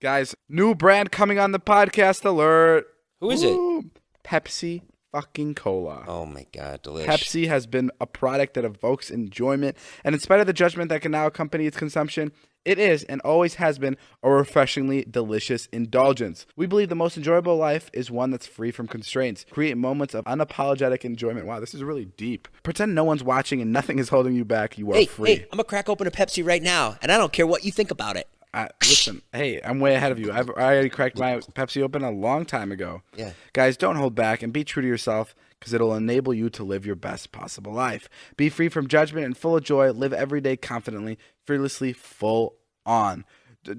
Guys, new brand coming on the podcast alert. Who is it? Pepsi fucking Cola. Oh my God, delish. Pepsi has been a product that evokes enjoyment, and in spite of the judgment that can now accompany its consumption, it is and always has been a refreshingly delicious indulgence. We believe the most enjoyable life is one that's free from constraints. Create moments of unapologetic enjoyment. Wow, this is really deep. Pretend no one's watching and nothing is holding you back. You are free. Hey, I'm gonna crack open a Pepsi right now, and I don't care what you think about it. Listen, hey, I'm way ahead of you. I already cracked my Pepsi open a long time ago. Yeah. Guys, don't hold back and be true to yourself because it'll enable you to live your best possible life. Be free from judgment and full of joy. Live every day confidently, fearlessly, full on.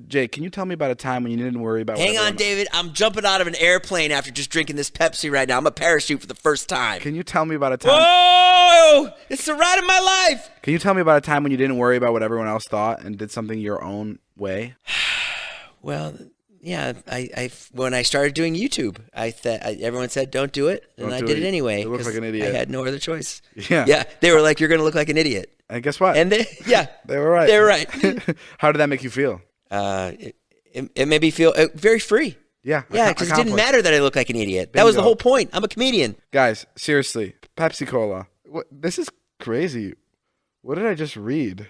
Jay, can you tell me about a time when you didn't worry about Hang on, David. I'm jumping out of an airplane after just drinking this Pepsi right now. I'm a parachute for the first time. Can you tell me about a time? Whoa! It's the ride of my life. Can you tell me about a time when you didn't worry about what everyone else thought and did something your own way? Well, yeah. When I started doing YouTube, everyone said don't do it, and I did it anyway. You look like an idiot. I had no other choice. Yeah. Yeah. They were like, "You're gonna look like an idiot." And guess what? And they were right. They were right. How did that make you feel? It made me feel very free. Yeah. Yeah, because it didn't matter that I looked like an idiot. That was the whole point. I'm a comedian. Guys, seriously, Pepsi Cola. This is crazy. What did I just read?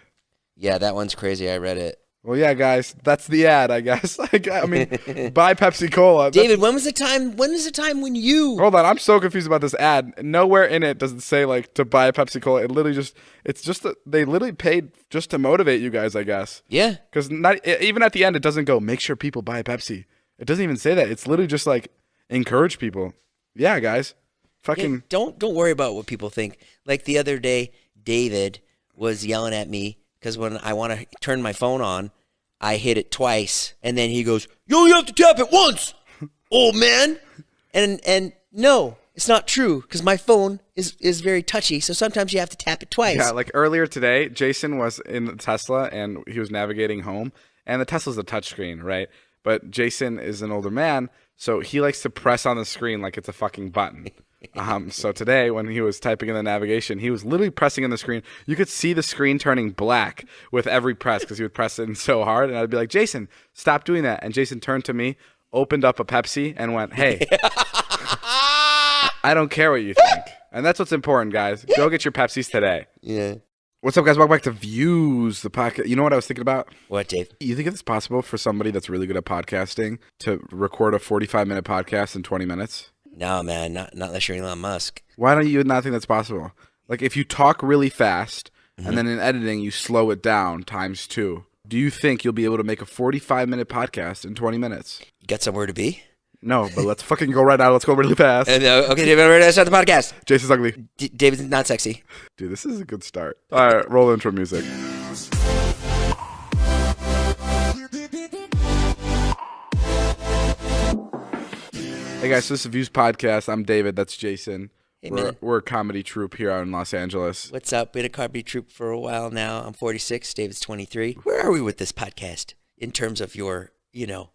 Yeah, that one's crazy. I read it. Well, yeah, guys, that's the ad, I guess. I mean, buy Pepsi Cola. David, when was the time? When is the time when you? Hold on, I'm so confused about this ad. Nowhere in it does it say like to buy Pepsi Cola. It literally they literally paid just to motivate you guys, I guess. Yeah. Because not even at the end, it doesn't go make sure people buy Pepsi. It doesn't even say that. It's literally just like encourage people. Yeah, guys, fucking. Yeah, don't worry about what people think. Like the other day, David was yelling at me because when I want to turn my phone on, I hit it twice, and then he goes, "You only have to tap it once, old man." And no, it's not true because my phone is very touchy, so sometimes you have to tap it twice. Yeah, like earlier today, Jason was in the Tesla and he was navigating home, and the Tesla's a touchscreen, right? But Jason is an older man, so he likes to press on the screen like it's a fucking button. So today when he was typing in the navigation, he was literally pressing in the screen. You could see the screen turning black with every press because he would press it in so hard. And I'd be like, Jason, stop doing that. And Jason turned to me, opened up a Pepsi and went, hey, I don't care what you think. And that's what's important, guys. Go get your Pepsis today. Yeah. What's up, guys? Welcome back to Views, the podcast. You know what I was thinking about? What, Dave? You think it's possible for somebody that's really good at podcasting to record a 45-minute podcast in 20 minutes? No, man, not unless you're Elon Musk. Why don't you not think that's possible? Like, if you talk really fast, and then in editing, you slow it down ×2, do you think you'll be able to make a 45-minute podcast in 20 minutes? You got somewhere to be? No, but let's fucking go right now. Let's go really fast. Okay, David, we're ready to start the podcast. Jason's ugly. David's not sexy. Dude, this is a good start. All right, roll intro music. Hey guys, so this is Views Podcast. I'm David. That's Jason. Hey, we're a comedy troupe here out in Los Angeles. What's up? Been a comedy troupe for a while now. I'm 46. David's 23. Where are we with this podcast in terms of your,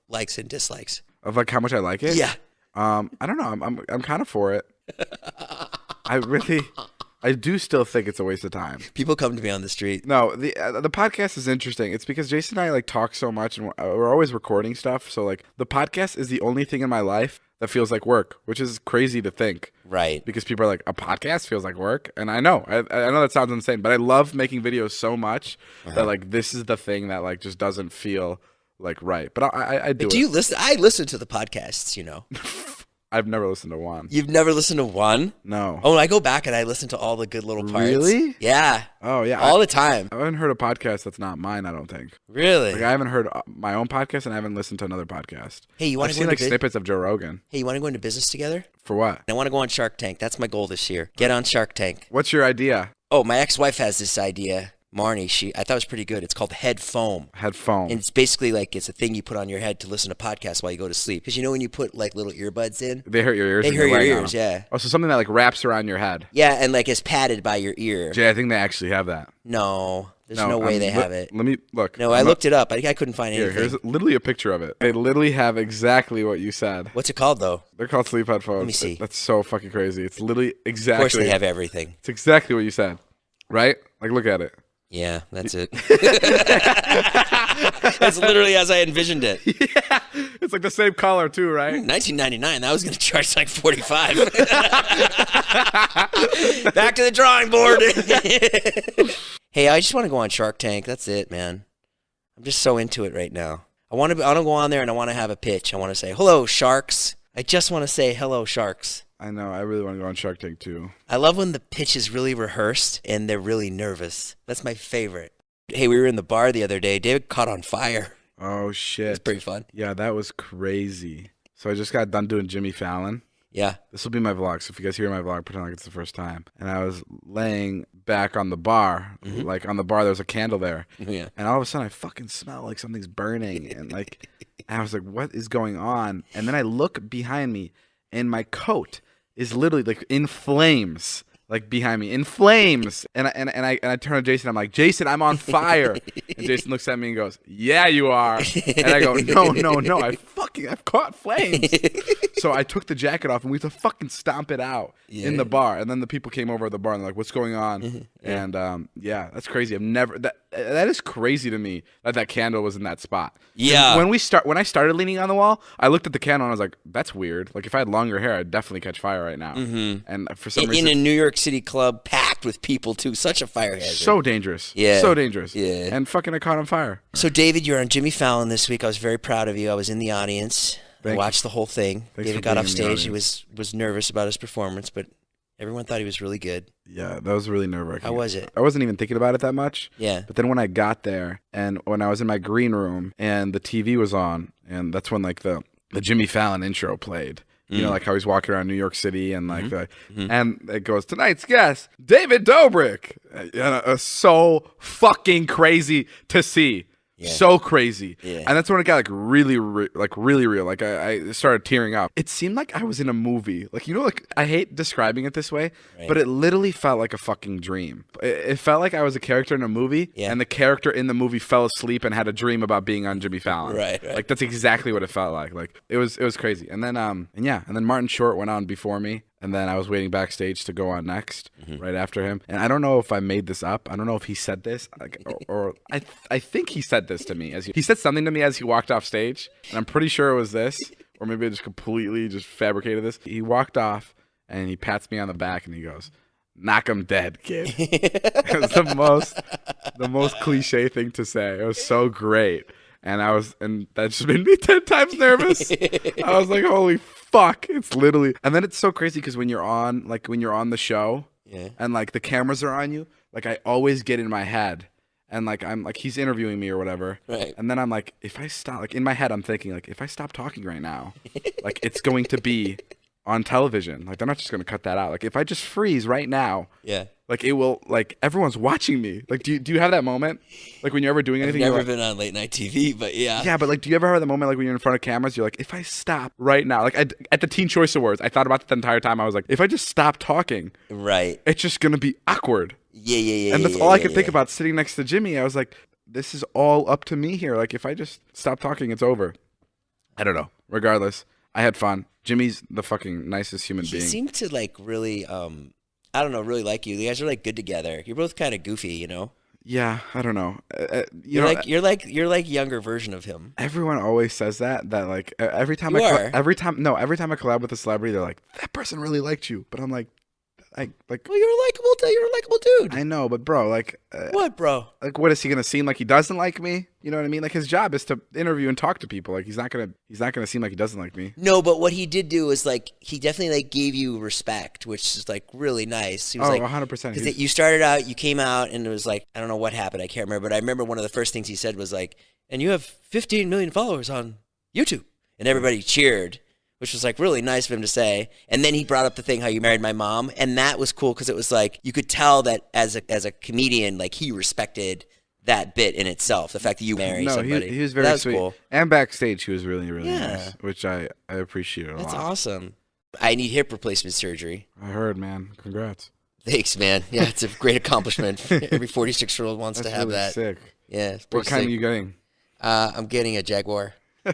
likes and dislikes? Of like how much I like it? Yeah. I don't know. I'm kind of for it. I do still think it's a waste of time. People come to me on the street. No, the podcast is interesting. It's because Jason and I like talk so much, and we're always recording stuff. So like the podcast is the only thing in my life that feels like work, which is crazy to think. Right. Because people are like, a podcast feels like work, and I know that sounds insane, but I love making videos so much that like this is the thing that like just doesn't feel like right. But I do. Do you listen? I listen to the podcasts. I've never listened to one. You've never listened to one? No. Oh, I go back and I listen to all the good little parts. Really? Yeah. Oh, yeah. All the time. I haven't heard a podcast that's not mine, I don't think. Really? Like, I haven't heard my own podcast, and I haven't listened to another podcast. Hey, you want to go into snippets of Joe Rogan. Hey, you want to go into business together? For what? I want to go on Shark Tank. That's my goal this year. Get on Shark Tank. What's your idea? Oh, my ex-wife has this idea. Marnie, I thought it was pretty good. It's called head foam. Head foam. And it's basically like it's a thing you put on your head to listen to podcasts while you go to sleep. Because when you put like little earbuds in? They hurt your ears. They hurt your ears, yeah. Oh, so something that like wraps around your head. Yeah, and like is padded by your ear. Jay, I think they actually have that. No, there's no way they have it. Let me look. No, I looked it up. I couldn't find anything. Here's literally a picture of it. They literally have exactly what you said. What's it called though? They're called sleep headphones. Let me see. That's so fucking crazy. It's literally exactly. Of course they have everything. It's exactly what you said. Right? Like, look at it. Yeah, that's it. That's literally as I envisioned it. Yeah. like the same color too, right? $19.99. That was going to charge like $45. Back to the drawing board. Hey, I just want to go on Shark Tank. That's it, man. I'm just so into it right now. I want to go on there and I want to have a pitch. I want to say, hello, sharks. I just want to say, hello, sharks. I know. I really want to go on Shark Tank too. I love when the pitch is really rehearsed and they're really nervous. That's my favorite. Hey, we were in the bar the other day. David caught on fire. Oh, shit. It's pretty fun. Yeah, that was crazy. So I just got done doing Jimmy Fallon. Yeah. This will be my vlog. So if you guys hear my vlog, pretend like it's the first time. And I was laying back on the bar. Like on the bar, there was a candle there. Yeah. And all of a sudden, I fucking smell like something's burning. And like, I was like, what is going on? And then I look behind me, and my coat is literally like in flames. Like behind me, in flames, and I turn to Jason. I'm like, Jason, I'm on fire. And Jason looks at me and goes, yeah, you are. And I go, no, I've caught flames. So I took the jacket off and we had to fucking stomp it out in the bar. And then the people came over at the bar and they're like, what's going on? And yeah, that's crazy. I've never that is crazy to me that candle was in that spot. Yeah. When I started leaning on the wall, I looked at the candle and I was like, that's weird. Like if I had longer hair, I'd definitely catch fire right now. And for some reason, in a New York City club packed with people too, such a fire hazard. So dangerous. Yeah. So dangerous. Yeah. And fucking I caught on fire. So David, you're on Jimmy Fallon this week. I was very proud of you. I was in the audience. I watched the whole thing. David got off stage. He was nervous about his performance, but everyone thought he was really good. Yeah, that was really nerve-wracking. How was it? I wasn't even thinking about it that much. Yeah. But then when I got there and when I was in my green room and the TV was on, and that's when like the Jimmy Fallon intro played. You know, like how he's walking around New York City and like and it goes, tonight's guest, David Dobrik. So fucking crazy to see. Yeah. So crazy. Yeah. And that's when it got like really real. Like I started tearing up. It seemed like I was in a movie. Like, you know, like I hate describing it this way, but it literally felt like a fucking dream. It felt like I was a character in a movie and the character in the movie fell asleep and had a dream about being on Jimmy Fallon. Right. Like that's exactly what it felt like. Like it was crazy. And then and then Martin Short went on before me. And then I was waiting backstage to go on next, right after him. And I don't know if I made this up. I don't know if he said this, like, or I think he said this to me he said something to me as he walked off stage, and I'm pretty sure it was this, or maybe I just completely just fabricated this. He walked off and he pats me on the back and he goes, "Knock 'em dead, kid." It was the most cliche thing to say. It was so great. And that just made me 10 times nervous. I was like, holy fuck. It's literally. And then it's so crazy because when you're on the show and like the cameras are on you, like I always get in my head and like I'm like, he's interviewing me or whatever. Right. And then I'm like, if I stop, like in my head, I'm thinking like, if I stop talking right now, like it's going to be on television. Like they're not just going to cut that out. Like if I just freeze right now. Yeah. Like it will, like everyone's watching me. Like, do you have that moment? Like when you're ever doing anything? I've never been on late night TV, but yeah. Yeah, but like, do you ever have that moment like when you're in front of cameras? You're like, if I stop right now, like at the Teen Choice Awards, I thought about it the entire time. I was like, if I just stop talking, right, it's just gonna be awkward. Yeah. And that's all I could think about sitting next to Jimmy. I was like, this is all up to me here. Like if I just stop talking, it's over. I don't know. Regardless, I had fun. Jimmy's the fucking nicest human being. He seemed to like really, I don't know, really like you. You guys are like good together. You're both kind of goofy, you know. Yeah, I don't know. You're like younger version of him. Everyone always says that like every time I collab with a celebrity, they're like, that person really liked you, but I'm like. Well, you're a likable dude. I know, but bro, like, what, bro? Like, what is he gonna seem like? He doesn't like me? You know what I mean? Like, his job is to interview and talk to people. Like, he's not gonna seem like he doesn't like me. No, but what he did do is like he definitely like gave you respect, which is like really nice. He was 100%. Because you started out, you came out, and it was like I don't know what happened. I can't remember, but I remember one of the first things he said was like, "And you have 15 million followers on YouTube," and everybody cheered. Which was like really nice of him to say. And then he brought up the thing how you married my mom, and that was cool because it was like you could tell that as a comedian, like he respected that bit in itself. The fact that you married somebody. He was very sweet. Cool. And backstage, he was really nice, which I appreciate a lot. That's awesome. I need hip replacement surgery. I heard, man. Congrats. Thanks, man. Yeah, it's a great accomplishment. Every 46-year-old wants to have that. Sick. Yeah. What kind are you getting? I'm getting a Jaguar. A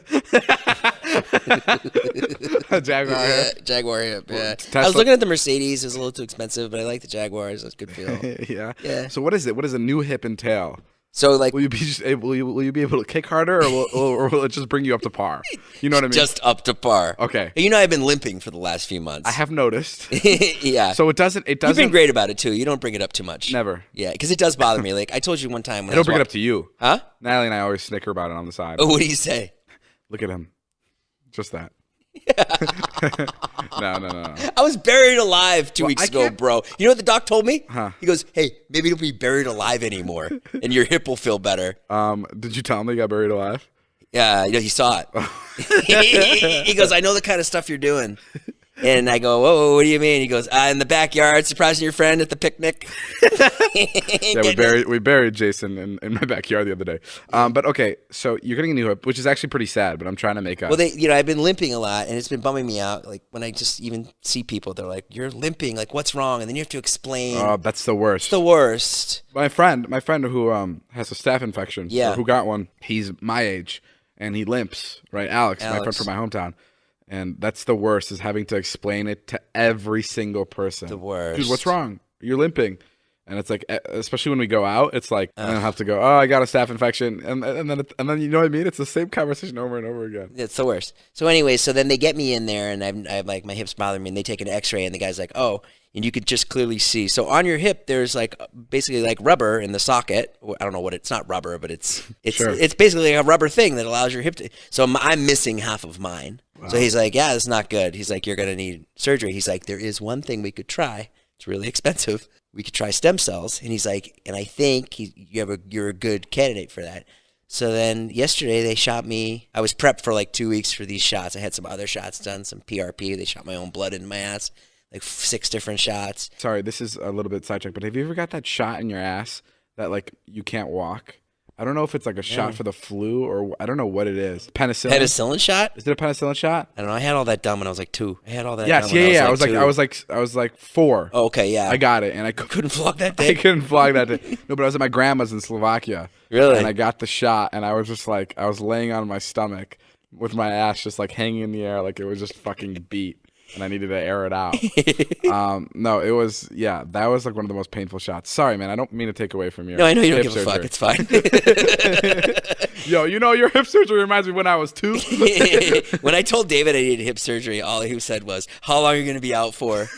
Jaguar hip? Jaguar hip, yeah. I was looking at the Mercedes. It was a little too expensive, but I like the Jaguars. That's a good feel. Yeah. So what is it? What does a new hip entail? So like, Will you be just able? Will you be able to kick harder, or will it just bring you up to par? You know what I mean? just up to par. Okay. You know, I've been limping for the last few months. I have noticed. Yeah. So it doesn't. You've been great about it too. You don't bring it up too much. Never. Yeah, because it does bother me. Like I told you one time when I don't bring it up to you. Huh? Natalie and I always snicker about it on the side. Oh, what do you say? Look at him. Just that. No. I was buried alive 2 weeks ago, can't- bro. You know what the doc told me? Huh. He goes, "Hey, maybe don't be buried alive anymore, and your hip will feel better." Did you tell him you got buried alive? Yeah, you know, he saw it. He goes, "I know the kind of stuff you're doing." And I go, "Whoa, what do you mean?" He goes, "In the backyard, surprising your friend at the picnic." Yeah, we buried Jason in my backyard the other day. But okay, so you're getting a new hip, which is actually pretty sad. But I'm trying to make up. Well, I've been limping a lot, and it's been bumming me out. Like when I just even see people, they're like, "You're limping. Like, what's wrong?" And then you have to explain. Oh, that's the worst. It's the worst. My friend who has a staph infection, Yeah. or who got one, he's my age, and he limps, right? Alex, my friend from my hometown. And that's the worst, is having to explain it to every single person. The worst. Dude, what's wrong? You're limping. And it's like, especially when we go out, it's like, I don't have to go, oh, I got a staph infection. And then you know what I mean? It's the same conversation over and over again. It's the worst. So anyway, so then they get me in there, and I'm like, my hip's bothering me, and they take an x-ray, and the guy's like, oh, and you could just clearly see. So on your hip, there's like basically like rubber in the socket. I don't know what it's not rubber, but it's Sure. it's basically a rubber thing that allows your hip to. So I'm missing half of mine. Wow. So he's like, yeah, it's not good. He's like, you're gonna need surgery. He's like, there is one thing we could try. It's really expensive. We could try stem cells. And he's like, and I think you're a good candidate for that. So then yesterday they shot me. I was prepped for like 2 weeks for these shots. I had some other shots done, some PRP. They shot my own blood into my ass. Like 6 different shots. Sorry, this is a little bit sidetracked, but have you ever got that shot in your ass that like you can't walk? I don't know if it's like a shot for the flu or I don't know what it is. Penicillin? Penicillin shot? Is it a penicillin shot? I don't know. I had all that done when I was like 2. I had all that. Yes, done when yeah. I was like 4. Oh, okay, yeah. I got it, and I couldn't vlog that I day. couldn't vlog that day. No, but I was at my grandma's in Slovakia. Really? And I got the shot, and I was just like, I was laying on my stomach with my ass just like hanging in the air, like it was just fucking beat. And I needed to air it out. No, it was, that was like one of the most painful shots. Sorry, man, I don't mean to take away from your No, I know you don't hip give a surgery. fuck. It's fine. Yo, you know, your hip surgery reminds me when I was 2. When I told David I needed hip surgery, all he said was, how long are you going to be out for?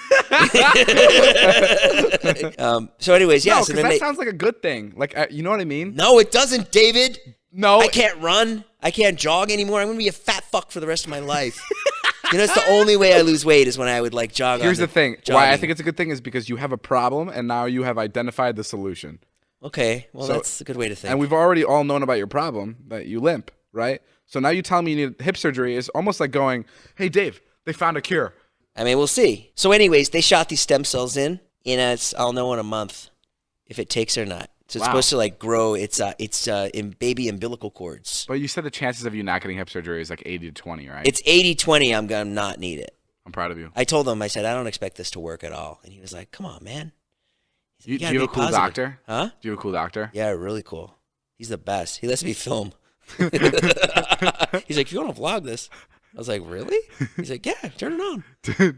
So anyways, yeah. No, so because then that sounds like a good thing. Like, you know what I mean? No, it doesn't, David. No. I can't run. I can't jog anymore. I'm going to be a fat fuck for the rest of my life. You know, it's the only way I lose weight is when I would like jog. Here's the thing. Jogging. Why I think it's a good thing is because you have a problem and now you have identified the solution. Okay, well, that's a good way to think. And we've already all known about your problem, that you limp, right? So now you tell me you need hip surgery is almost like going, hey, Dave, they found a cure. I mean, we'll see. So anyways, they shot these stem cells in, and I'll know in a month if it takes or not. So it's supposed to like grow. It's in baby umbilical cords. But you said the chances of you not getting hip surgery is like 80 to 20, right? It's 80-20. I'm going to not need it. I'm proud of you. I told him, I said, I don't expect this to work at all. And he was like, come on, man. Do you have a cool doctor? Huh? Do you have a cool doctor? Yeah, really cool. He's the best. He lets me film. He's like, you want to vlog this? I was like, really? He's like, yeah, turn it on.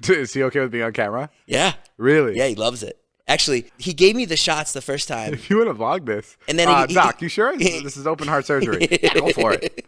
Is he okay with being on camera? Yeah. Really? Yeah, he loves it. Actually, he gave me the shots the first time. If you want to vlog this. And then Doc, you sure? This is open heart surgery. Yeah, go for it.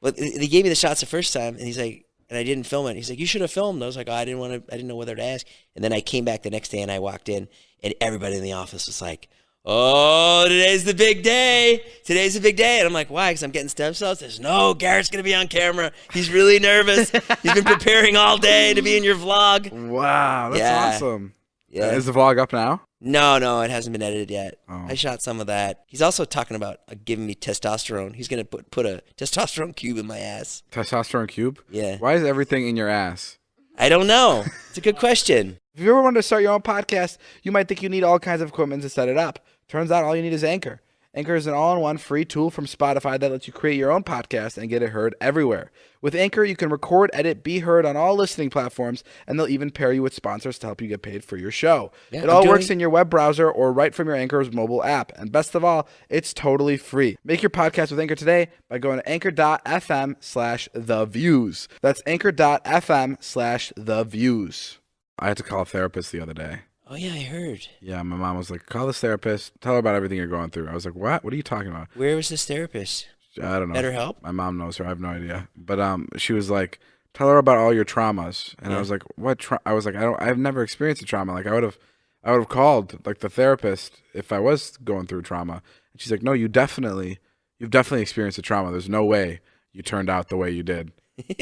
Well, he gave me the shots the first time, and he's like, and I didn't film it. He's like, you should have filmed. I was like, oh, I didn't know whether to ask. And then I came back the next day, and I walked in, and everybody in the office was like, oh, today's the big day. Today's the big day. And I'm like, why? Because I'm getting stem cells? There's no, Garrett's going to be on camera. He's really nervous. He's been preparing all day to be in your vlog. Wow, that's awesome. Yeah. Is the vlog up now? No, it hasn't been edited yet. Oh. I shot some of that. He's also talking about giving me testosterone. He's going to put a testosterone cube in my ass. Testosterone cube? Yeah. Why is everything in your ass? I don't know. It's a good question. If you ever wanted to start your own podcast, you might think you need all kinds of equipment to set it up. Turns out all you need is Anchor. Anchor is an all-in-one free tool from Spotify that lets you create your own podcast and get it heard everywhere. With Anchor, you can record, edit, be heard on all listening platforms, and they'll even pair you with sponsors to help you get paid for your show. Yeah, it all works in your web browser or right from your Anchor's mobile app. And best of all, it's totally free. Make your podcast with Anchor today by going to anchor.fm/theviews. That's anchor.fm/theviews. I had to call a therapist the other day. Oh, yeah, I heard. Yeah, my mom was like, call this therapist, tell her about everything you're going through. I was like, what? What are you talking about? Where was this therapist? I don't know. Better help? My mom knows her. I have no idea. But she was like, tell her about all your traumas. And I was like, what? I was like, I've never experienced a trauma. Like I would have called like the therapist if I was going through trauma. And she's like, no, you've definitely experienced a trauma. There's no way you turned out the way you did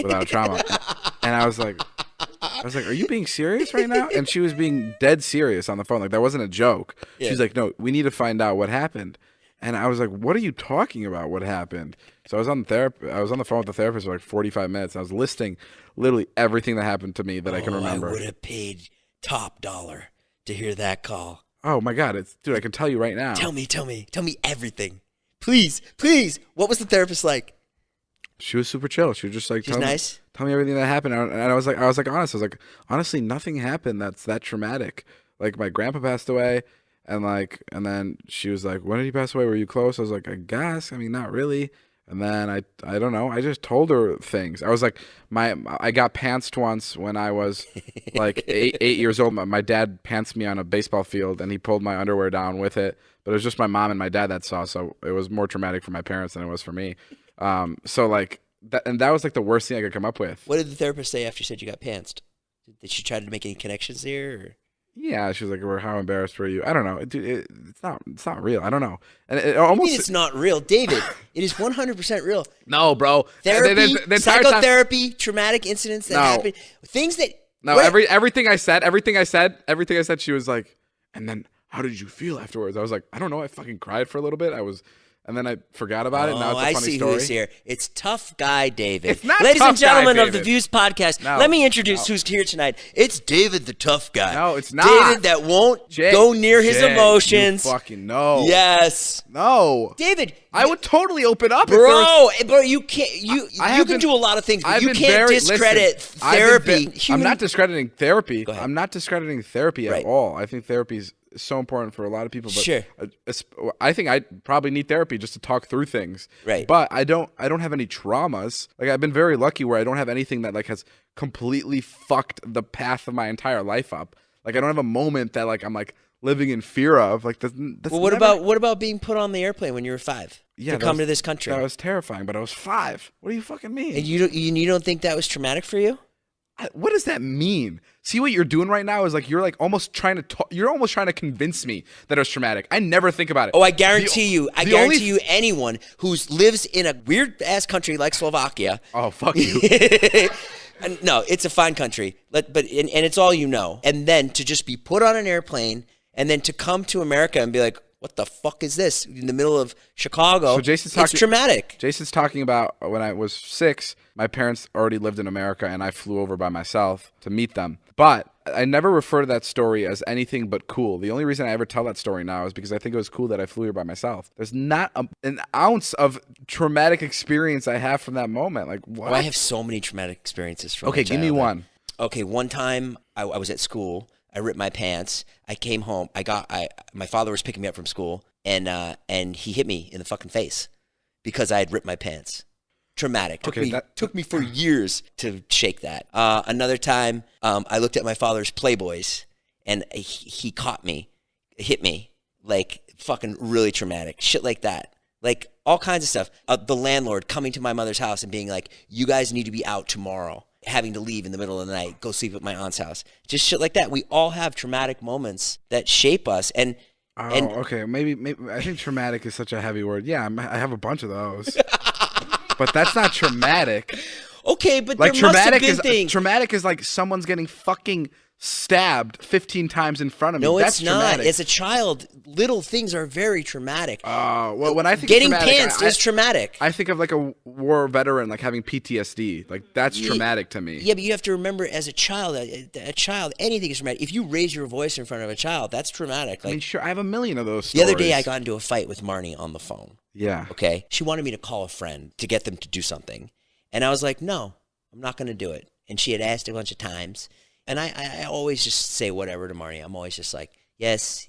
without a trauma. And I was like, are you being serious right now? And she was being dead serious on the phone. Like that wasn't a joke. Yeah. She's like, no, we need to find out what happened. And I was like, what are you talking about? What happened? So I was on the phone with the therapist for like 45 minutes. And I was listing literally everything that happened to me that I can remember. I would have paid top dollar to hear that call. Oh my God. Dude, I can tell you right now. Tell me everything. Please. What was the therapist like? She was super chill. She was just like, She's nice. Tell me everything that happened. And I was like honest. I was like, honestly, nothing happened that's that traumatic. Like my grandpa passed away, and then she was like, when did he pass away? Were you close? I was like, I guess. I mean, not really. And then I don't know. I just told her things. I was like, I got pantsed once when I was like 8 years old. My dad pantsed me on a baseball field, and he pulled my underwear down with it. But it was just my mom and my dad that saw, so it was more traumatic for my parents than it was for me. So like that was like the worst thing I could come up with. What did the therapist say after you said you got pantsed? Did she try to make any connections there? Or? Yeah, she was like, how embarrassed were you? I don't know. Dude, it's not real. I don't know. And it almost... it's not real. David, it is 100% real. No, bro. Therapy, psychotherapy, traumatic incidents that happen. Things that... No, everything I said, she was like, and then how did you feel afterwards? I was like, I don't know. I fucking cried for a little bit. And then I forgot about it. Now it's a funny story. Story. Who's here. It's Tough Guy David. It's not Ladies tough and gentlemen guy, of the David. Views podcast, let me introduce who's here tonight. It's David the Tough Guy. No, it's not. David that won't go near his emotions. You fucking no. Yes. No. David. I would totally open up. Bro, you can't. You can do a lot of things, but you can't discredit therapy. I'm not discrediting therapy. I'm not discrediting therapy at all. I think therapy is so important for a lot of people. But sure. I think I probably need therapy just to talk through things. Right. But I don't have any traumas. Like I've been very lucky where I don't have anything that like has completely fucked the path of my entire life up. Like I don't have a moment that like I'm like living in fear of. Like that's well, what about being put on the airplane when you were 5 to come to this country? That was terrifying, but I was 5. What do you fucking mean? And you don't think that was traumatic for you? What does that mean? See what you're doing right now is like you're almost trying to convince me that it was traumatic. I never think about it. Oh, I guarantee you. I guarantee you anyone who lives in a weird ass country like Slovakia. Oh, fuck you. No, it's a fine country. But it's all you know. And then to just be put on an airplane and then to come to America and be like, what the fuck is this? In the middle of Chicago. So it's traumatic. Jason's talking about when I was 6, my parents already lived in America and I flew over by myself to meet them. But I never refer to that story as anything but cool. The only reason I ever tell that story now is because I think it was cool that I flew here by myself. There's not an ounce of traumatic experience I have from that moment. Like, what? Well, I have so many traumatic experiences from Okay, give me one. Okay, one time I was at school. I ripped my pants. I came home. My father was picking me up from school, and he hit me in the fucking face because I had ripped my pants. Traumatic. Took me for years to shake that. Another time, I looked at my father's Playboys, and he caught me, hit me, like fucking really traumatic. Shit like that. Like all kinds of stuff. The landlord coming to my mother's house and being like, "You guys need to be out tomorrow." Having to leave in the middle of the night, go sleep at my aunt's house. Just shit like that. We all have traumatic moments that shape us. Okay. Maybe I think traumatic is such a heavy word. Yeah, I have a bunch of those. But that's not traumatic. Okay, but like, there must have been things. Traumatic is like someone's getting fucking stabbed 15 times in front of me. No, that's it's not. Traumatic. As a child, little things are very traumatic. Well, when I think getting of traumatic, pantsed is traumatic. I think of like a war veteran like having PTSD. Like that's traumatic to me. Yeah, but you have to remember, as a child, anything is traumatic. If you raise your voice in front of a child, that's traumatic. Like, I mean, sure, I have a million of those stories. The other day, I got into a fight with Marnie on the phone. Yeah. Okay. She wanted me to call a friend to get them to do something, and I was like, no, I'm not going to do it. And she had asked a bunch of times. And I always just say whatever to Marnie. I'm always just like, yes.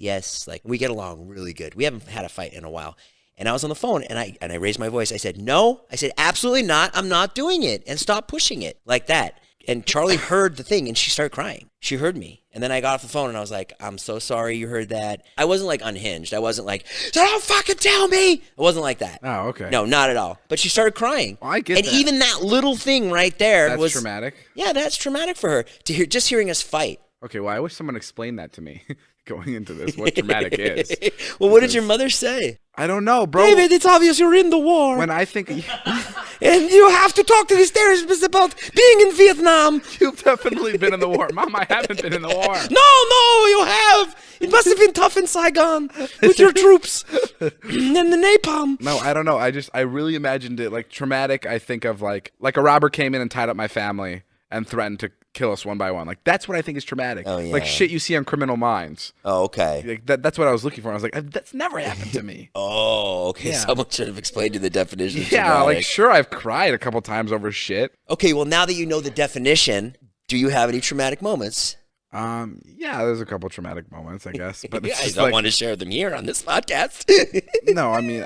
Like, we get along really good. We haven't had a fight in a while. And I was on the phone, and I raised my voice. I said, no. I said, absolutely not. I'm not doing it. And stop pushing it like that. And Charlie heard the thing, and she started crying. She heard me. And then I got off the phone, and I was like, I'm so sorry you heard that. I wasn't, like, unhinged. I wasn't like, don't fucking tell me. It wasn't like that. Oh, okay. No, not at all. But she started crying. Well, I get that. And even that little thing right there was traumatic. Yeah, that's traumatic for her to hear. Just hearing us fight. Okay, well, I wish someone explained that to me going into this, what traumatic is. Well, what did your mother say? I don't know, bro. David, it's obvious you're in the war. When I think... And you have to talk to these therapists about being in Vietnam. You've definitely been in the war. Mom, I haven't been in the war. No, you have. It must have been tough in Saigon with your troops and the napalm. No, I don't know. I really imagined it like traumatic. I think of like a robber came in and tied up my family and threatened to kill us one by one. Like that's what I think is traumatic. Oh, yeah. Like shit you see on Criminal Minds. Oh, okay. Like that's what I was looking for. I was like, that's never happened to me. Oh, okay. Yeah. Someone should have explained you the definition. Of Yeah, traumatic. like sure, I've cried a couple times over shit. Okay, well now that you know the definition, do you have any traumatic moments? Yeah, there's a couple traumatic moments, I guess. But it's I just don't like, want to share them here on this podcast. no, I mean,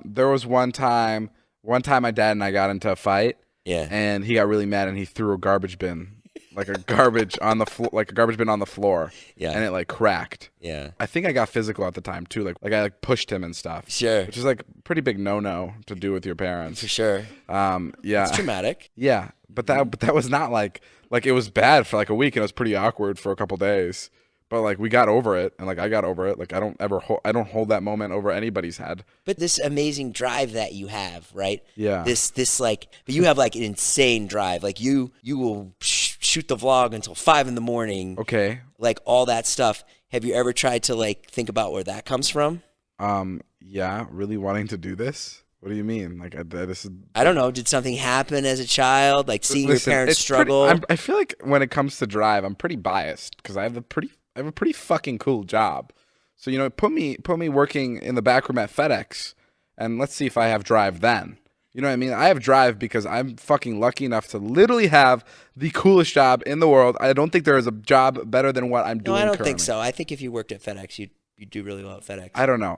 there was one time my dad and I got into a fight. Yeah. And he got really mad and he threw a garbage bin. Like a garbage on the floor, like a garbage bin on the floor. Yeah. And it like cracked. Yeah. I think I got physical at the time too. Like I like pushed him and stuff. Sure. Which is like pretty big no to do with your parents. For sure. Yeah. It's traumatic. Yeah. But that was not like it was bad for like a week and it was pretty awkward for a couple days. But like we got over it and like I got over it. Like I don't hold that moment over anybody's head. But this amazing drive that you have, right? Yeah. This like, but you have like an insane drive. Like you will shoot the vlog until 5 a.m. Okay. Like all that stuff. Have you ever tried to like think about where that comes from? Yeah. Really wanting to do this. What do you mean? Like this is. I don't know. Did something happen as a child? Like seeing Listen, your parents it's struggle? I feel like when it comes to drive, I'm pretty biased because I have a pretty fucking cool job. So, you know, put me working in the back room at FedEx and let's see if I have drive then. You know what I mean? I have drive because I'm fucking lucky enough to literally have the coolest job in the world. I don't think there is a job better than what I'm doing No, I don't currently. think so. I think if you worked at FedEx, you'd do really well at FedEx. I don't know.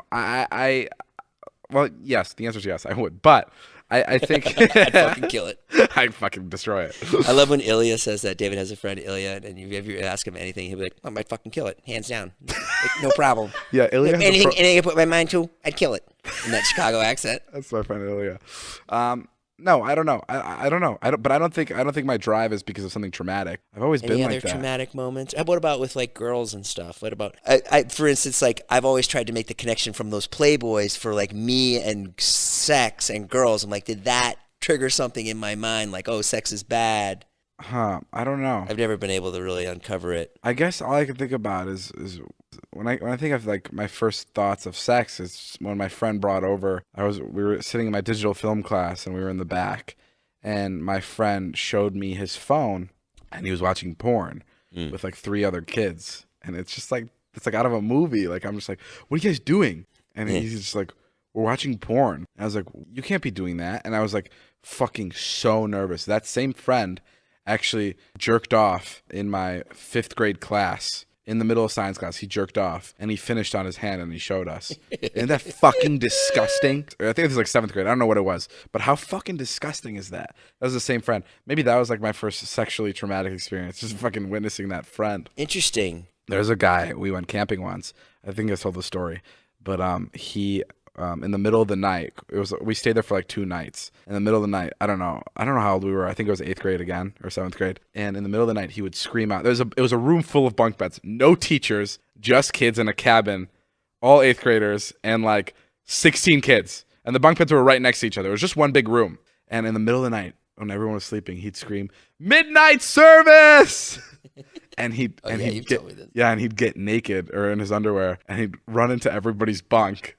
Well, yes, the answer is yes, I would. But I think I'd fucking kill it. I'd fucking destroy it. I love when Ilya says that. David has a friend, Ilya, and if you ask him anything, he'll be like, I might fucking kill it, hands down. Like, no problem. Yeah, Ilya has anything I put my mind to, I'd kill it. In that Chicago accent. That's my friend Ilya. No, I don't know. I don't know. I don't think my drive is because of something traumatic. I've always been like that. Any other traumatic moments? What about with like girls and stuff? What about for instance, like I've always tried to make the connection from those Playboys for like me and sex and girls. I'm like, did that trigger something in my mind? Like, oh, sex is bad. Huh? I don't know. I've never been able to really uncover it. I guess all I can think about is when I think of like my first thoughts of sex is when my friend brought over. We were sitting in my digital film class and we were in the back, and my friend showed me his phone, and he was watching porn with like 3 other kids, and it's like out of a movie. Like I'm just like, what are you guys doing? And he's just like, we're watching porn. And I was like, you can't be doing that. And I was like, fucking so nervous. That same friend actually jerked off in my 5th grade class. In the middle of science class, he jerked off, and he finished on his hand, and he showed us. Isn't that fucking disgusting? I think it was like 7th grade. I don't know what it was. But how fucking disgusting is that? That was the same friend. Maybe that was like my first sexually traumatic experience, just fucking witnessing that friend. Interesting. There's a guy, we went camping once. I think I told the story. But he... in the middle of the night, we stayed there for like 2 nights. In the middle of the night, I don't know how old we were. I think it was 8th grade again or 7th grade. And in the middle of the night, he would scream out. It was a room full of bunk beds, no teachers, just kids in a cabin, all 8th graders, and like 16 kids. And the bunk beds were right next to each other. It was just one big room. And in the middle of the night, when everyone was sleeping, he'd scream, "Midnight service!" And he'd get naked or in his underwear, and he'd run into everybody's bunk.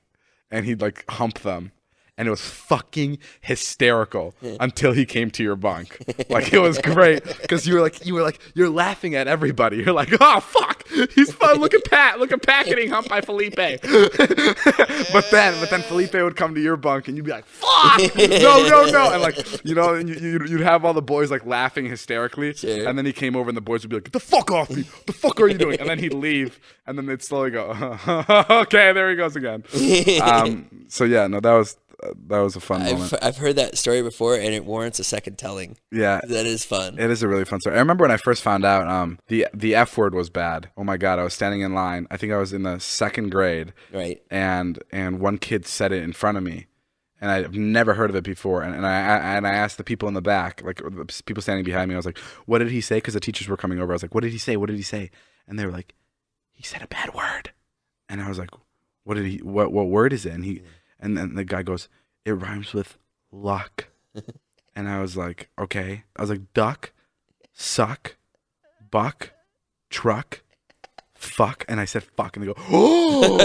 And he'd like hump them, and it was fucking hysterical until he came to your bunk. Like it was great because you're laughing at everybody. You're like, oh fuck, he's fun. Look at Pat getting humped by Felipe. but then Felipe would come to your bunk, and you'd be like, fuck, no, and like you'd have all the boys like laughing hysterically, and then he came over, and the boys would be like, get the fuck off me, what the fuck are you doing? And then he'd leave, and then they'd slowly go, okay, there he goes again. So yeah, no, that was a fun moment. I've heard that story before, and it warrants a second telling. Yeah, that is fun. It is a really fun story. I remember when I first found out the F word was bad. Oh my God, I was standing in line. I think I was in the 2nd grade. Right. And one kid said it in front of me, and I've never heard of it before. And I asked the people in the back, like the people standing behind me, I was like, "What did he say?" Because the teachers were coming over. I was like, "What did he say? What did he say?" And they were like, "He said a bad word." And I was like, "What word is it?" And then the guy goes, "It rhymes with luck." And I was like, "Okay." I was like, "Duck, suck, buck, truck, fuck." And I said fuck, and they go, "Oh."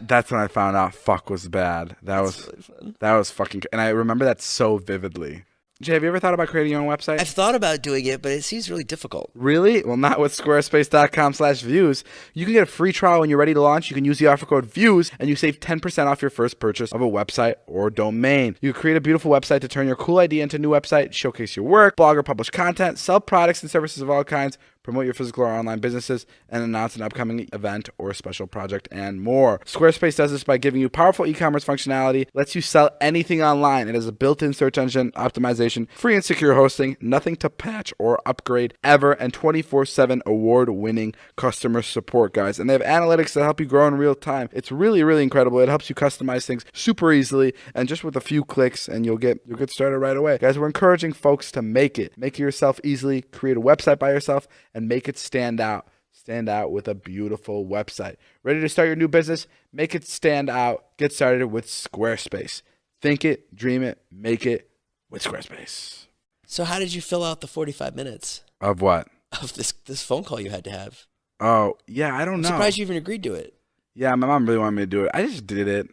That's when I found out fuck was bad. That's really fun. That was fucking, and I remember that so vividly. Jay, have you ever thought about creating your own website? I've thought about doing it, but it seems really difficult. Really? Well, not with squarespace.com/views. You can get a free trial when you're ready to launch. You can use the offer code VIEWS, and you save 10% off your first purchase of a website or domain. You can create a beautiful website to turn your cool idea into a new website, showcase your work, blog or publish content, sell products and services of all kinds, promote your physical or online businesses, and announce an upcoming event or special project, and more. Squarespace does this by giving you powerful e-commerce functionality, lets you sell anything online. It has a built-in search engine optimization, free and secure hosting, nothing to patch or upgrade ever, and 24/7 award-winning customer support, guys. And they have analytics that help you grow in real time. It's really, really incredible. It helps you customize things super easily, and just with a few clicks, and you'll get started right away. Guys, we're encouraging folks to make it yourself easily, create a website by yourself, and make it stand out. Stand out with a beautiful website. Ready to start your new business? Make it stand out. Get started with Squarespace. Think it, dream it, make it with Squarespace. So how did you fill out the 45 minutes? Of what? Of this phone call you had to have. Oh, yeah, I don't know. I'm surprised you even agreed to it. Yeah, my mom really wanted me to do it. I just did it.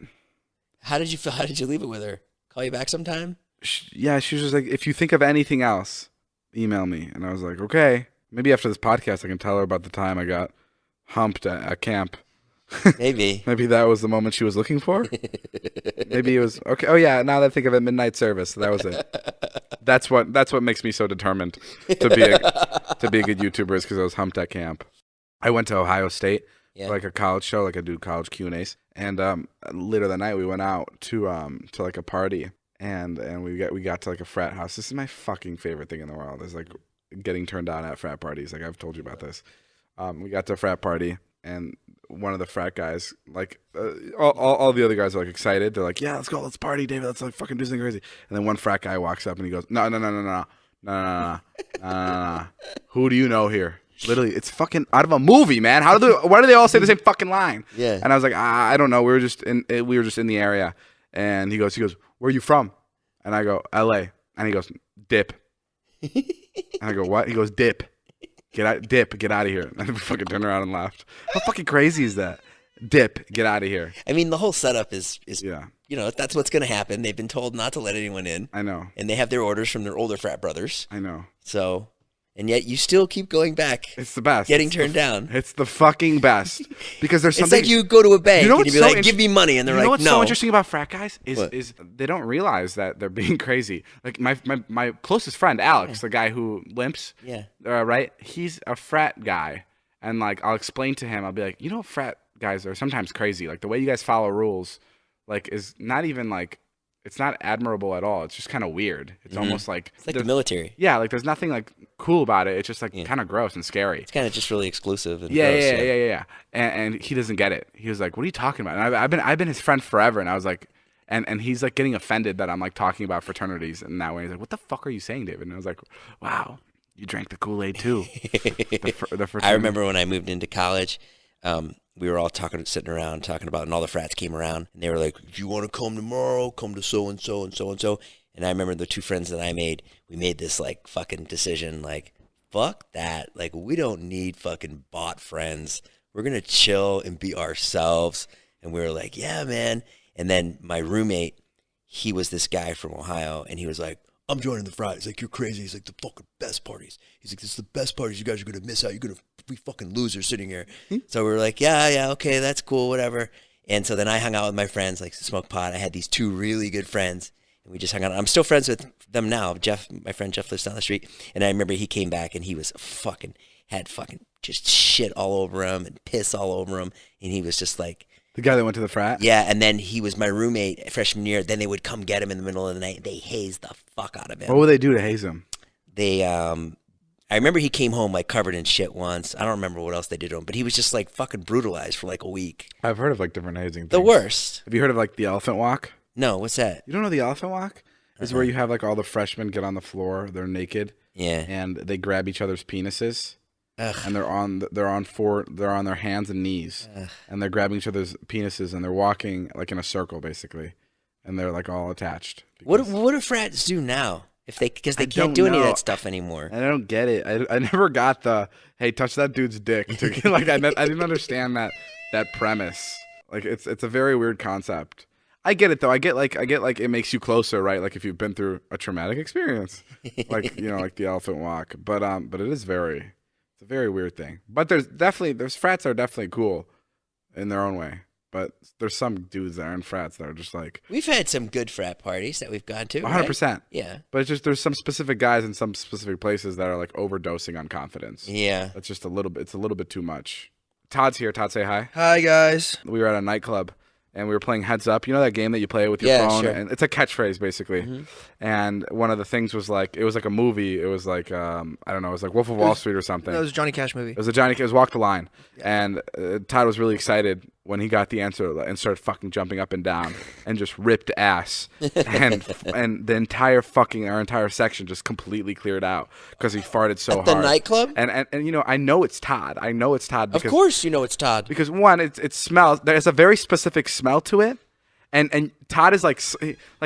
How did you leave it with her? Call you back sometime? Yeah, she was just like, "If you think of anything else, email me." And I was like, "Okay." Maybe after this podcast, I can tell her about the time I got humped at camp. Maybe. Maybe that was the moment she was looking for. Maybe it was okay. Oh yeah, now that I think of it, midnight service. That was it. That's what makes me so determined to be a good YouTuber, is because I was humped at camp. I went to Ohio State for like a college show, like I do college Q&As, and later that night we went out to like a party, and we got to like a frat house. This is my fucking favorite thing in the world. Is like getting turned on at frat parties. Like I've told you about this. We got to a frat party, and one of the frat guys, like all the other guys are like excited. They're like, "Yeah, let's go, let's party, David. Let's like fucking do something crazy." And then one frat guy walks up and he goes, No. Who do you know here? Literally, it's fucking out of a movie, man. Why do they all say the same fucking line? Yeah. And I was like, I don't know. We were just in the area. And he goes, "Where are you from?" And I go, "LA." And he goes, "Dip." And I go, "What?" He goes, "Dip. Get out of here." And we fucking turned around and laughed. How fucking crazy is that? Dip, get out of here. I mean, the whole setup is yeah. You know, that's what's going to happen. They've been told not to let anyone in. I know. And they have their orders from their older frat brothers. I know. So, and yet you still keep going back. It's the best. Getting turned down. It's the fucking best. Because there's something. It's like you go to a bank and you be so like, "Give me money," and they're like, "No." You know what's so interesting about frat guys is they don't realize that they're being crazy. Like my closest friend Alex, the guy who limps. Yeah. Right. He's a frat guy, and like I'll explain to him. I'll be like, frat guys are sometimes crazy. Like the way you guys follow rules, like is not even like. It's not admirable at all. It's just kind of weird. It's almost like it's like the military. Yeah, like there's nothing like cool about it. It's just like kind of gross and scary. It's kind of just really exclusive. And yeah, gross, yeah. And he doesn't get it. He was like, "What are you talking about?" And I've been his friend forever. And I was like, and he's like getting offended that I'm like talking about fraternities in that way. He's like, "What the fuck are you saying, David?" And I was like, "Wow, you drank the Kool-Aid too." I remember when I moved into college. We were all sitting around talking about, and all the frats came around, and they were like, "If you want to come tomorrow, come to so and so and so and so." And I remember the two friends that I made, we made this like fucking decision, like, fuck that, like we don't need fucking bot friends. We're gonna chill and be ourselves. And we were like, "Yeah, man." And then my roommate, he was this guy from Ohio, and he was like, "I'm joining the frat." He's like, "You're crazy." He's like, "The fucking best parties." He's like, "This is the best parties. You guys are gonna miss out. You're gonna be fucking losers sitting here." So we were like, yeah, okay, that's cool, whatever. And so then I hung out with my friends, like smoke pot. I had these two really good friends, and we just hung out. I'm still friends with them now. Jeff, my friend Jeff, lives down the street, and I remember he came back and he was had fucking just shit all over him and piss all over him, and he was just like The guy that went to the frat? Yeah, and then he was my roommate freshman year. Then they would come get him in the middle of the night. They hazed the fuck out of him. What would they do to haze him? They, I remember he came home like covered in shit once. I don't remember what else they did to him, but he was just like fucking brutalized for like a week. I've heard of like different hazing things. The worst. Have you heard of like the elephant walk? No, what's that? You don't know the elephant walk? It's where you have like all the freshmen get on the floor. They're naked. Yeah. And they grab each other's penises. Ugh. And they're on their hands and knees. Ugh. And they're grabbing each other's penises and they're walking like in a circle basically. And they're like all attached. What do frats do now? Because they can't do any of that stuff anymore. I don't get it. I never got the hey, touch that dude's dick. Like I didn't understand that premise. Like it's a very weird concept. I get it though. I get like it makes you closer, right? Like if you've been through a traumatic experience, like like the elephant walk. But it's a very weird thing. But there's frats that are definitely cool in their own way. But there's some dudes that are in frats that are just like we've had some good frat parties that we've gone to. 100%. Right? Yeah. But it's just there's some specific guys in some specific places that are like overdosing on confidence. Yeah. It's just a little bit too much. Todd's here. Todd, say hi. Hi, guys. We were at a nightclub. And we were playing Heads Up. You know that game that you play with your phone? Sure. And it's a catchphrase, basically. Mm-hmm. And one of the things was like, it was like a movie. It was like, I don't know, it was like Wolf of Wall Street or something. That was a Johnny Cash movie. It was Walk the Line. Yeah. And Todd was really excited when he got the answer and started fucking jumping up and down and just ripped ass. and the our entire section just completely cleared out because he farted so hard. At the nightclub? And I know it's Todd. Because, of course you know it's Todd. Because one, it smells. There's a very specific smell to it. And Todd is like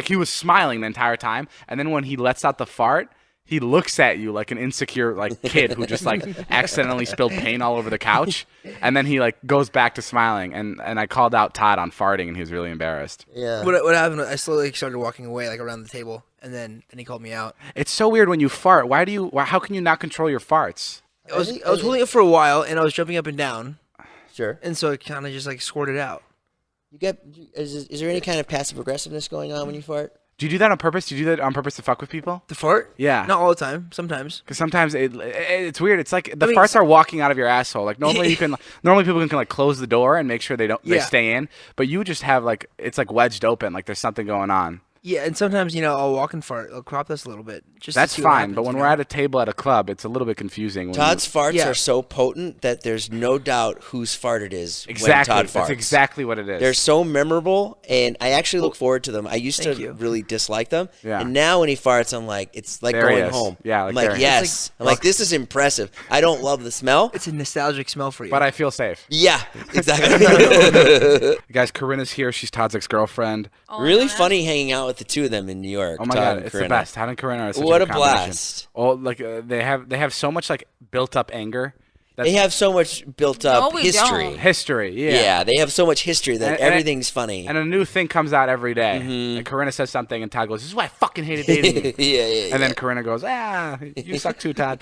he was smiling the entire time. And then when he lets out the fart, he looks at you like an insecure like kid who just like accidentally spilled paint all over the couch. And then he like goes back to smiling. And I called out Todd on farting and he was really embarrassed. Yeah. What happened? I slowly started walking away like around the table, and then he called me out. It's so weird when you fart. How can you not control your farts? I was holding it for a while, and I was jumping up and down. Sure. And so it kind of just like squirted out. Is there any kind of passive aggressiveness going on when you fart? Do you do that on purpose? Do you do that on purpose to fuck with people? The fart? Yeah. Not all the time. Sometimes. Because sometimes it's weird. It's like the farts are walking out of your asshole. Like normally people can like close the door and make sure they stay in. But you just have like it's like wedged open. Like there's something going on. Yeah, and sometimes, I'll walk and fart. I'll crop this a little bit. That's fine, but when we're at a table at a club, it's a little bit confusing. Todd's farts are so potent that there's no doubt whose fart it is exactly. when Todd farts. That's exactly what it is. They're so memorable, and I actually look forward to them. I used to really dislike them, and now when he farts, I'm like, it's like there going home. Yeah, I'm like, yes. I'm like, this is impressive. I don't love the smell. It's a nostalgic smell for you. But I feel safe. Yeah, exactly. Guys, Corinna's here. She's Todd's ex-girlfriend. Oh, really funny hanging out with the two of them in New York. Oh my God, it's the best. Todd and Corinna are such what a a blast. Oh, like they have so much like built up anger. They have so much built up history. Don't. History, yeah. Yeah, they have so much history that everything's funny. And a new thing comes out every day. Mm-hmm. And Corinna says something, and Todd goes, "This is why I fucking hated dating you." yeah. And then Corinna goes, you suck too, Todd."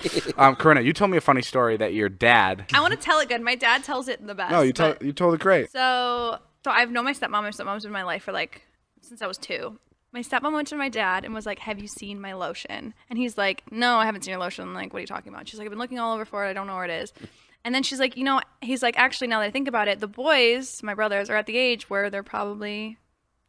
Corinna, you told me a funny story that your dad. I want to tell it good. My dad tells it the best. No, you told it great. So I've known my stepmom. My stepmom's been in my life for since I was 2. My stepmom went to my dad and was like, "Have you seen my lotion?" And he's like, "No, I haven't seen your lotion." I'm like, "What are you talking about?" She's like, "I've been looking all over for it. I don't know where it is." And then she's like, he's like, "Actually, now that I think about it, the boys, my brothers, are at the age where they're probably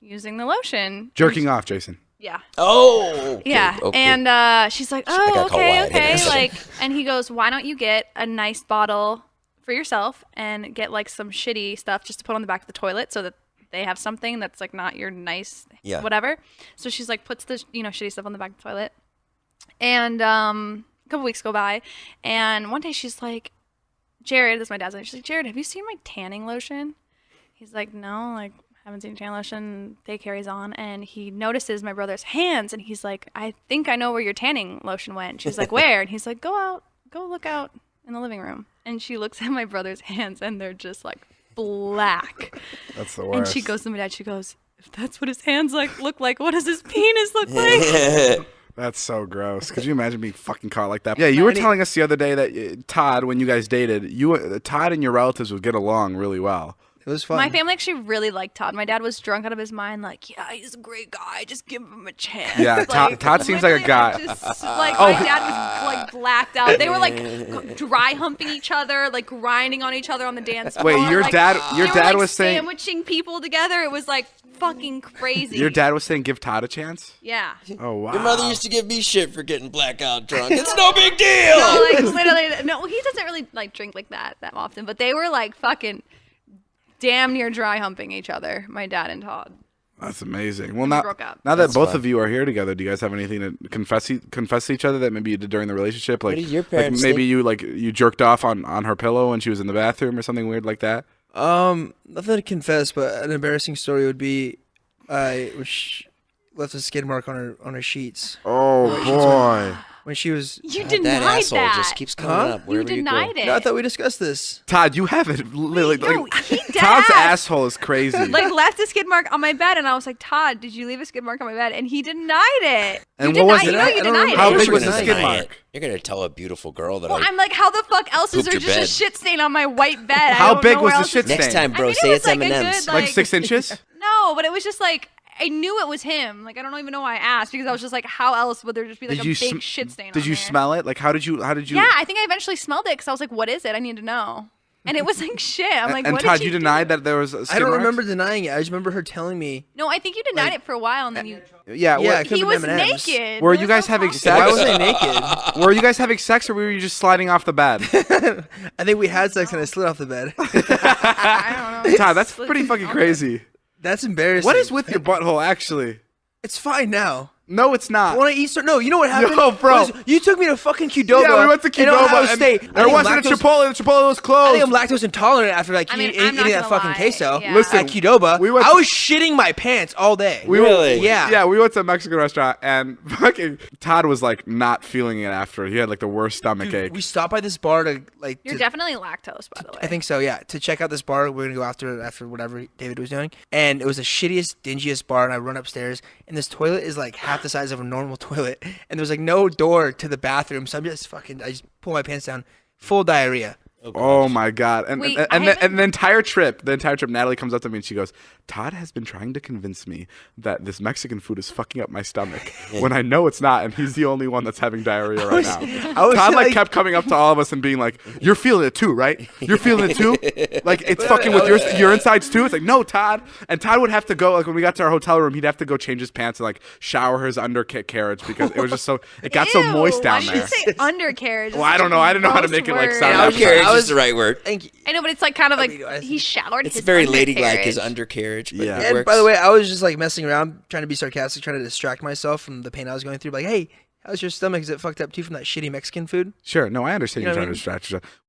using the lotion." Jerking off, Jason. Yeah. Oh. Okay, yeah. Okay. And she's like, "Oh, okay." And he goes, "Why don't you get a nice bottle for yourself and get like some shitty stuff just to put on the back of the toilet so that they have something that's like not your nice whatever." So she's like puts the shitty stuff on the back of the toilet. And a couple weeks go by, and one day she's like, "Jared," this is my dad's name. She's like, "Jared, have you seen my tanning lotion?" He's like, "No, like haven't seen tanning lotion." Day carries on, and he notices my brother's hands, and he's like, "I think I know where your tanning lotion went." She's like, "Where?" And he's like, go look out in the living room." And she looks at my brother's hands, and they're just like black. That's the worst. And she goes to my dad, she goes, "If that's what his hands look like, what does his penis look like?" That's so gross. Could you imagine being fucking caught like that? Yeah, you were telling us the other day that Todd, when you guys dated, Todd and your relatives would get along really well. It was fun. My family actually really liked Todd. My dad was drunk out of his mind, like, "Yeah, he's a great guy. Just give him a chance." Yeah, Todd seems like a guy. My dad was like blacked out. They were like dry humping each other, like grinding on each other on the dance floor. Wait, your like, dad like, was saying sandwiching people together. It was like fucking crazy. Your dad was saying give Todd a chance? Yeah. Oh wow. Your mother used to give me shit for getting blackout drunk. It's no big deal. No, like literally, no. He doesn't really like drink like that often, but they were like fucking damn near dry humping each other. My dad and Todd. That's amazing. Well, broke up. now that both of you are here together, do you guys have anything to confess to each other that maybe you did during the relationship? Like, What did your parents maybe think? you jerked off on her pillow when she was in the bathroom or something weird like that? Nothing to confess, but an embarrassing story would be, which left a skid mark on her sheets Oh boy. when she was. You God, denied that asshole that. just keeps coming up You wherever you go. denied it. No, I thought we discussed this. Todd, you haven't literally. No, he dead Todd's ass. asshole is crazy. Like left a skid mark on my bed, and I was like, Todd, did you leave a skid mark on my bed? And he denied it. And you what was denied, it? you know I you don't denied remember. How it. big You're was the gonna skid deny mark? it. You're gonna tell a beautiful girl that Well, I. I'm like, how the fuck else is Pooped there your just a bed. shit stain on my white bed? How I don't big know was where the else shit it's- Next stain? time, bro, I mean, say it was it's like a M&M's. good, Like 6 inches? No, but it was just like I knew it was him. Like I don't even know why I asked because I was just like, how else would there just be like a big shit stain? Did on you there? smell it? Like how did you? Yeah, I think I eventually smelled it because I was like, what is it? I need to know. And it was like shit. I'm like, and what Todd, did you do? denied that there was a skid I don't marks? remember denying it. I just remember her telling me. No, I think you denied it for a while, and then you. Yeah. Yeah, were- it could've He been was M&Ms. naked. Were There you was guys no having problem. sex? Why was I naked? Were you guys having sex or were you just sliding off the bed? I think we had sex and I slid off the bed. I don't know. Todd, that's pretty fucking crazy. That's embarrassing. What is with your butthole, actually? It's fine now. No, it's not. When I eat, no, you know what happened? No, bro. Was, you took me to fucking Qdoba. Yeah, we went to in Ohio Qdoba. State. And there wasn't a Chipotle. The Chipotle was I closed. think I'm lactose intolerant after like I mean, eating I'm not that gonna fucking lie. queso Yeah. Listen, at Qdoba. we went I to- was shitting my pants all day. Really? Yeah. Yeah, we went to a Mexican restaurant and fucking Todd was like not feeling it after. He had like the worst stomach ache. We stopped by this bar to like. You're to- definitely lactose, by the way. I think so. Yeah, to check out this bar, we're gonna go after whatever David was doing, and it was the shittiest, dingiest bar. And I run upstairs, and this toilet is like half the size of a normal toilet, and there's like no door to the bathroom. So I just pull my pants down, full diarrhea. Oh my god! And Wait, and, I the, and the entire trip, Natalie comes up to me and she goes, "Todd has been trying to convince me that this Mexican food is fucking up my stomach when I know it's not, and he's the only one that's having diarrhea right now." Todd like kept coming up to all of us and being like, "You're feeling it too, right? You're feeling it too? Like it's fucking with your insides too?" It's like, "No, Todd." And Todd would have to go like when we got to our hotel room, he'd have to go change his pants and like shower his undercarriage because it was just so it got so Ew, moist down why there. did you say undercarriage? Well, I don't know. I didn't know how to Gross make it like word. sound. Yeah, Undercarriage I was- is the right word. Thank you. I know, but it's like kind of like mean, he showered It's his very ladylike, his undercarriage. undercarriage. But Yeah. it And works. by the way, I was just like messing around, trying to be sarcastic, trying to distract myself from the pain I was going through. Like, hey, how's your stomach? Is it fucked up too from that shitty Mexican food? Sure. No, I understand You you're know trying what to distract yourself.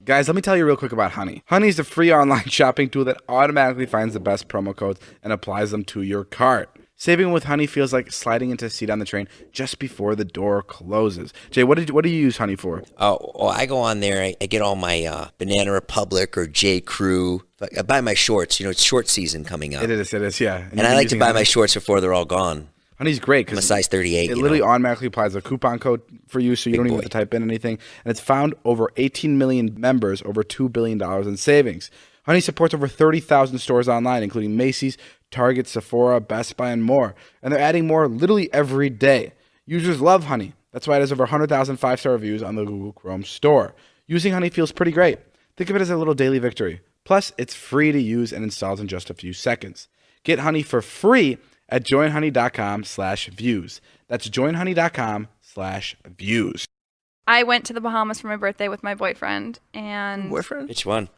Guys, let me tell you real quick about Honey. Honey is a free online shopping tool that automatically finds the best promo codes and applies them to your cart. Saving with Honey feels like sliding into a seat on the train just before the door closes. Jay, what do you use Honey for? Oh, well, I go on there. I get all my Banana Republic or J. Crew. I buy my shorts. You know, it's short season coming up. It is, yeah. And I like to buy my shorts before they're all gone. Honey's great I'm a because size 38. it you literally know? automatically applies a coupon code for you, so you don't even boy. have to type in anything. And it's found over 18 million members, over $2 billion in savings. Honey supports over 30,000 stores online, including Macy's, Target, Sephora, Best Buy, and more. And they're adding more literally every day. Users love Honey. That's why it has over 100,000 5-star reviews on the Google Chrome store. Using Honey feels pretty great. Think of it as a little daily victory. Plus, it's free to use and installs in just a few seconds. Get Honey for free at joinhoney.com/views. That's joinhoney.com/views. I went to the Bahamas for my birthday with my boyfriend, and Boyfriend? Which one?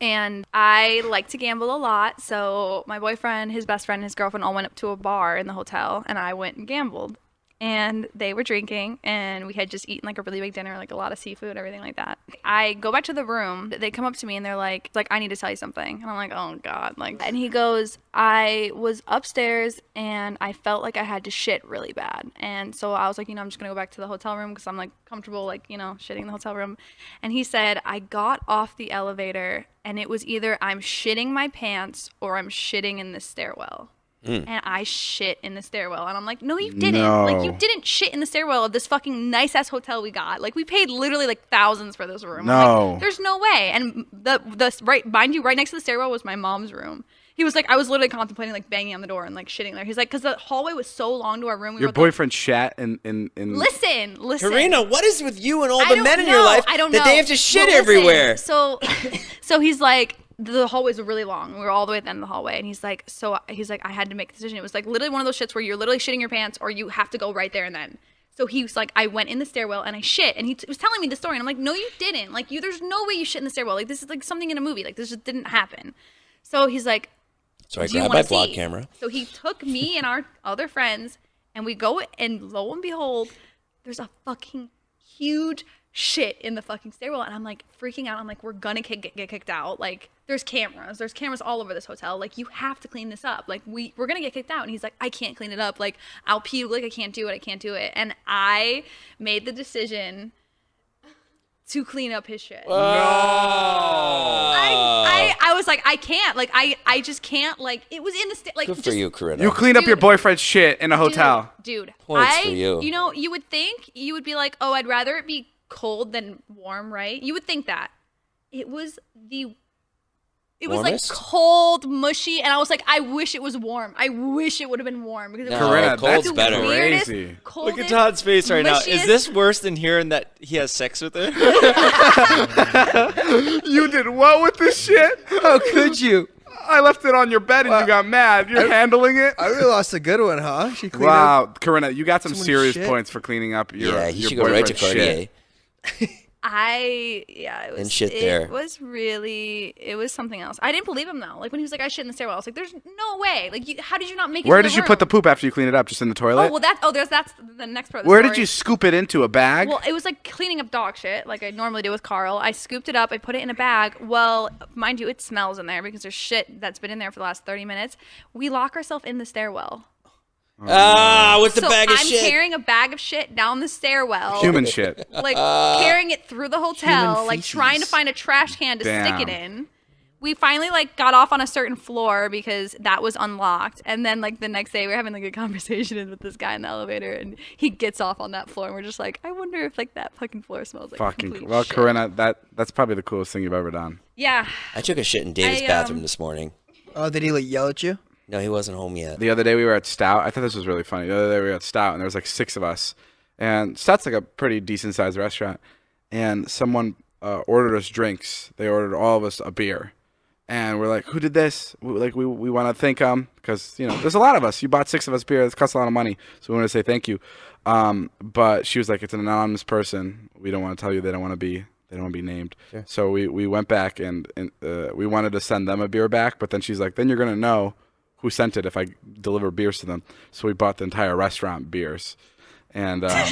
I like to gamble a lot. So my boyfriend, his best friend, and his girlfriend all went up to a bar in the hotel, and I went and gambled. And they were drinking, and we had just eaten like a really big dinner, like a lot of seafood, everything like that. I go back to the room. They come up to me and they're like, I need to tell you something. And I'm like, oh God. And he goes, I was upstairs and I felt like I had to shit really bad. And so I was like, I'm just gonna go back to the hotel room because I'm like comfortable, shitting in the hotel room. And he said, I got off the elevator and it was either I'm shitting my pants or I'm shitting in the stairwell. And I shit in the stairwell. And I'm like, no, you didn't. No. You didn't shit in the stairwell of this fucking nice-ass hotel we got. We paid literally, thousands for this room. I'm No. like, there's no way. And mind you, right next to the stairwell was my mom's room. He was like, I was literally contemplating like banging on the door and like shitting there. He's like, because the hallway was so long to our room. Your boyfriend shat in. Listen. Corinna, what is with you and all the men in your life that they have to shit well, everywhere? So he's like, the hallways were really long. We were all the way at the end of the hallway, and he's like, I had to make a decision. It was like literally one of those shits where you're literally shitting your pants, or you have to go right there and then. So he was like, I went in the stairwell and I shit, and he was telling me the story, and I'm like, no, you didn't. Like, there's no way you shit in the stairwell. Like, this is like something in a movie. Like, this just didn't happen. So he's like, so I grabbed my vlog camera. So he took me and our other friends, and we go, and lo and behold, there's a fucking huge shit in the fucking stairwell, and I'm like freaking out. I'm like, we're gonna get kicked out. Like, there's cameras all over this hotel. Like, you have to clean this up. Like, we're gonna get kicked out. And he's like, I can't clean it up. Like, I'll puke. Like, I can't do it. And I made the decision to clean up his shit. No. I was like, I can't. Like, I just can't. Like, it was in the like. Good for you, Corinna. You cleaned up your boyfriend's shit in a hotel. Dude. Points for you. You know, you would think, you would be like, oh, I'd rather it be cold than warm, right? You would think that. It was Warmest? like cold, mushy, and I was like, I wish it was warm. I wish it would have been warm because it was Corinna, cold's that's better. crazy. Look at Todd's face right now. Is mushiest- this worse than hearing that he has sex with her? You did what with this shit? How could you? I left it on your bed and you got mad. You're handling it? I really lost a good one, huh? She cleaned Wow, up. Corinna, you got some Someone's serious shit. points for cleaning up your Yeah, he your should go right to boyfriend's shit. Cartier. It was And shit there. It was something else. I didn't believe him though. Like when he was like, I shit in the stairwell. I was like, there's no way. Like, how did you not make it? Where to did you put the room? poop after you cleaned it up? Just in the toilet? Oh well, that's the next part. Of the Where story. did you scoop it into? A bag? Well, it was like cleaning up dog shit, like I normally do with Carl. I scooped it up, I put it in a bag. Well, mind you, it smells in there because there's shit that's been in there for the last 30 minutes. We lock ourselves in the stairwell. With the bag of I'm shit. carrying a bag of shit down the stairwell. Human shit. Like carrying it through the hotel, Human like feces. trying to find a trash can to stick Damn. it in. We finally like got off on a certain floor because that was unlocked. And then like the next day we were having like a conversation with this guy in the elevator, and he gets off on that floor, and we're just like, I wonder if like that fucking floor smells like Fucking complete well, shit. Corinna, that's probably the coolest thing you've ever done. Yeah. I took a shit in David's bathroom this morning. Oh, did he like yell at you? No, he wasn't home yet. The other day we were at Stout. I thought this was really funny. The other day we were at Stout, and there was like 6 of us. And Stout's like a pretty decent sized restaurant. And someone ordered us drinks. They ordered all of us a beer. And we're like, who did this? We want to thank them because, you know, there's a lot of us. You bought 6 of us beer. It costs a lot of money. So we want to say thank you. But she was like, it's an anonymous person. We don't want to tell you. They don't want to be named. Sure. So we went back and we wanted to send them a beer back. But then she's like, then you're going to know who sent it if I deliver beers to them. So we bought the entire restaurant beers. And How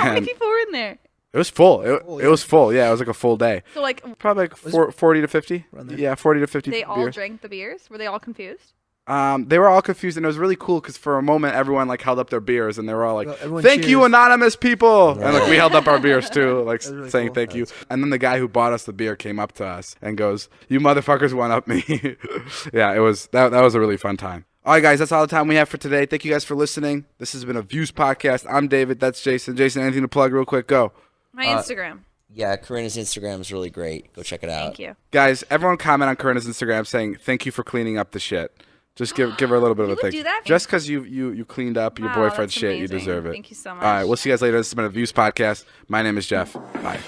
many and people were in there? it was full. It was full. Yeah, it was like a full day. So like Probably like 40 to 50. Around there? Yeah, 40 to 50 they all beers. drank the beers? Were they all confused? They were all confused, and it was really cool because for a moment everyone like held up their beers, and they were all like, Well, everyone "Thank you, cheers. anonymous people!" And like we held up our beers too, like was really saying cool. thank you. And then the guy who bought us the beer came up to us and goes, "You motherfuckers one up me." Yeah, it was that was a really fun time. All right, guys, that's all the time we have for today. Thank you guys for listening. This has been a Views podcast. I'm David. That's Jason. Jason, anything to plug real quick? Go. My Instagram. Yeah, Corinna's Instagram is really great. Go check it out. Thank you. Guys, everyone comment on Corinna's Instagram saying thank you for cleaning up the shit. Just give her a little bit of You a would thank do you. that? Just because you cleaned up your Wow, boyfriend's that's shit, you amazing. deserve it. Thank you so much. All right, we'll see you guys later. This has been a Views podcast. My name is Jeff. Bye.